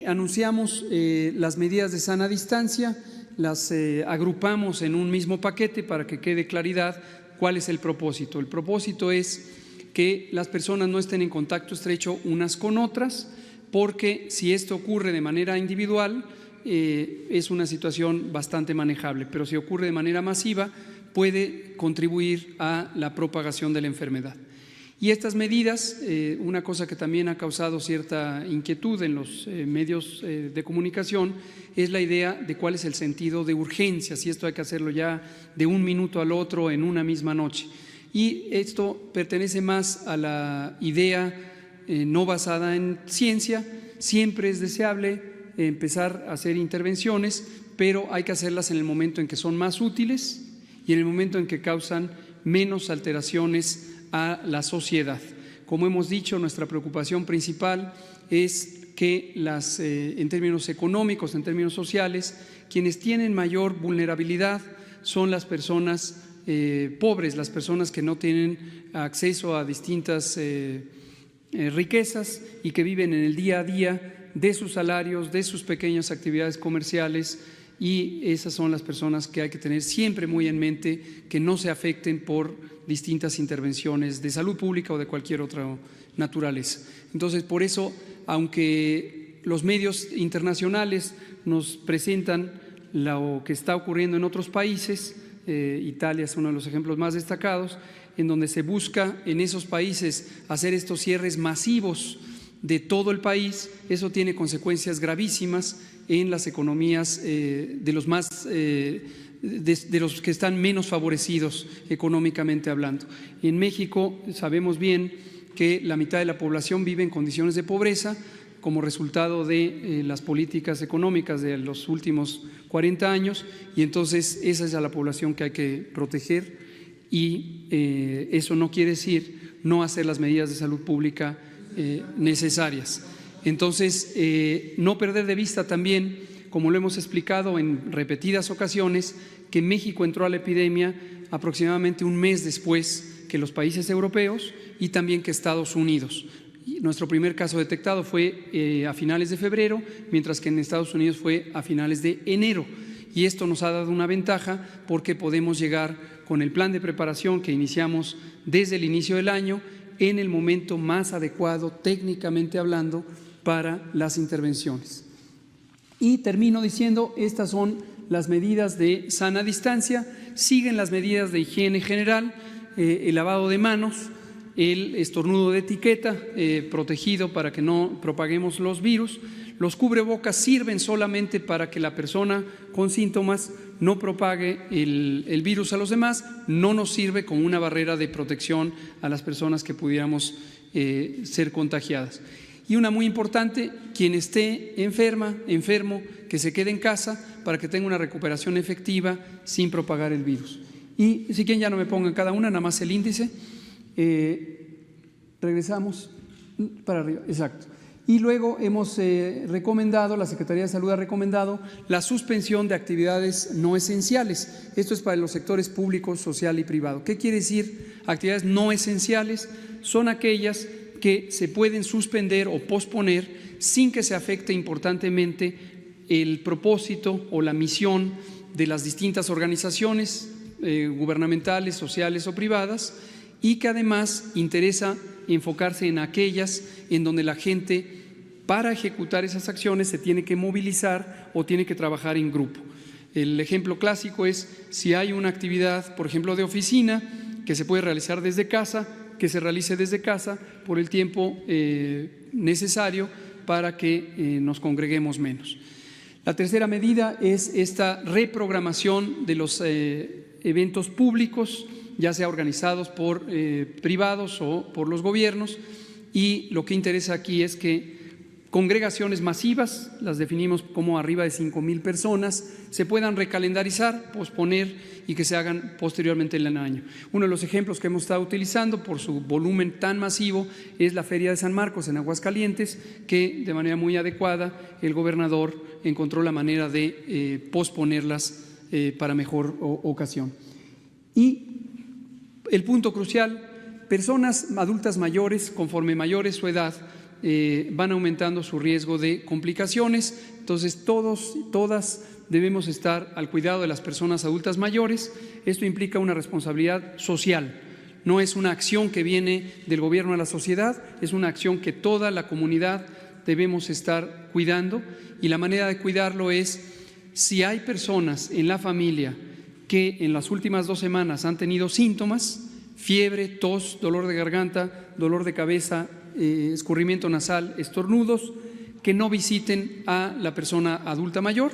anunciamos las medidas de sana distancia, las agrupamos en un mismo paquete para que quede claridad cuál es el propósito. El propósito es que las personas no estén en contacto estrecho unas con otras, porque si esto ocurre de manera individual, es una situación bastante manejable, pero si ocurre de manera masiva, puede contribuir a la propagación de la enfermedad. Y estas medidas, una cosa que también ha causado cierta inquietud en los medios de comunicación, es la idea de cuál es el sentido de urgencia, si esto hay que hacerlo ya de un minuto al otro en una misma noche. Y esto pertenece más a la idea no basada en ciencia. Siempre es deseable empezar a hacer intervenciones, pero hay que hacerlas en el momento en que son más útiles y en el momento en que causan menos alteraciones a la sociedad. Como hemos dicho, nuestra preocupación principal es que en términos económicos, en términos sociales, quienes tienen mayor vulnerabilidad son las personas pobres, las personas que no tienen acceso a distintas riquezas y que viven en el día a día de sus salarios, de sus pequeñas actividades comerciales, y esas son las personas que hay que tener siempre muy en mente, que no se afecten por distintas intervenciones de salud pública o de cualquier otra naturaleza. Entonces, por eso, aunque los medios internacionales nos presentan lo que está ocurriendo en otros países, Italia es uno de los ejemplos más destacados, en donde se busca en esos países hacer estos cierres masivos de todo el país, eso tiene consecuencias gravísimas en las economías de los que están menos favorecidos económicamente hablando. En México sabemos bien que la mitad de la población vive en condiciones de pobreza como resultado de las políticas económicas de los últimos 40 años, y entonces esa es a la población que hay que proteger, y eso no quiere decir no hacer las medidas de salud pública necesarias. Entonces, no perder de vista también, como lo hemos explicado en repetidas ocasiones, que México entró a la epidemia aproximadamente un mes después que los países europeos y también que Estados Unidos. Nuestro primer caso detectado fue a finales de febrero, mientras que en Estados Unidos fue a finales de enero. Y esto nos ha dado una ventaja porque podemos llegar con el plan de preparación que iniciamos desde el inicio del año en el momento más adecuado, técnicamente hablando, para las intervenciones. Y termino diciendo, estas son las medidas de sana distancia, siguen las medidas de higiene general, el lavado de manos, el estornudo de etiqueta, protegido para que no propaguemos los virus. Los cubrebocas sirven solamente para que la persona con síntomas no propague el virus a los demás, no nos sirve como una barrera de protección a las personas que pudiéramos ser contagiadas. Y una muy importante, quien esté enfermo, que se quede en casa para que tenga una recuperación efectiva sin propagar el virus. Y si quieren ya no me pongan cada una, nada más el índice. Regresamos para arriba, exacto. Y luego hemos recomendado, la Secretaría de Salud ha recomendado la suspensión de actividades no esenciales. Esto es para los sectores público, social y privado. ¿Qué quiere decir actividades no esenciales? Son aquellas que se pueden suspender o posponer sin que se afecte importantemente el propósito o la misión de las distintas organizaciones gubernamentales, sociales o privadas, y que además interesa enfocarse en aquellas en donde la gente, para ejecutar esas acciones, se tiene que movilizar o tiene que trabajar en grupo. El ejemplo clásico es si hay una actividad, por ejemplo, de oficina, que se puede realizar desde casa, que se realice desde casa por el tiempo necesario para que nos congreguemos menos. La tercera medida es esta reprogramación de los eventos públicos, ya sea organizados por privados o por los gobiernos, y lo que interesa aquí es que congregaciones masivas, las definimos como arriba de 5,000 personas, se puedan recalendarizar, posponer y que se hagan posteriormente en el año. Uno de los ejemplos que hemos estado utilizando por su volumen tan masivo es la Feria de San Marcos en Aguascalientes, que de manera muy adecuada el gobernador encontró la manera de posponerlas para mejor ocasión. Y el punto crucial, personas adultas mayores, conforme mayor es su edad, van aumentando su riesgo de complicaciones. Entonces, todas debemos estar al cuidado de las personas adultas mayores. Esto implica una responsabilidad social. No es una acción que viene del gobierno a la sociedad, es una acción que toda la comunidad debemos estar cuidando, y la manera de cuidarlo es, si hay personas en la familia que en las últimas 2 semanas han tenido síntomas, fiebre, tos, dolor de garganta, dolor de cabeza, escurrimiento nasal, estornudos, que no visiten a la persona adulta mayor.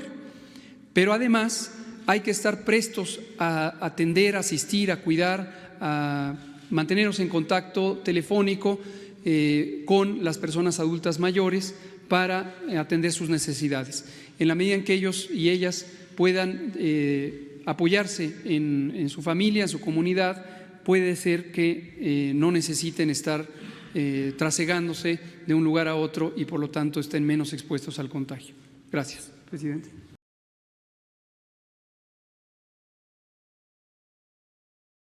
Pero además hay que estar prestos a atender, a asistir, a cuidar, a mantenernos en contacto telefónico con las personas adultas mayores para atender sus necesidades. En la medida en que ellos y ellas puedan apoyarse en su familia, en su comunidad, puede ser que no necesiten estar trasegándose de un lugar a otro y por lo tanto estén menos expuestos al contagio. Gracias, presidente.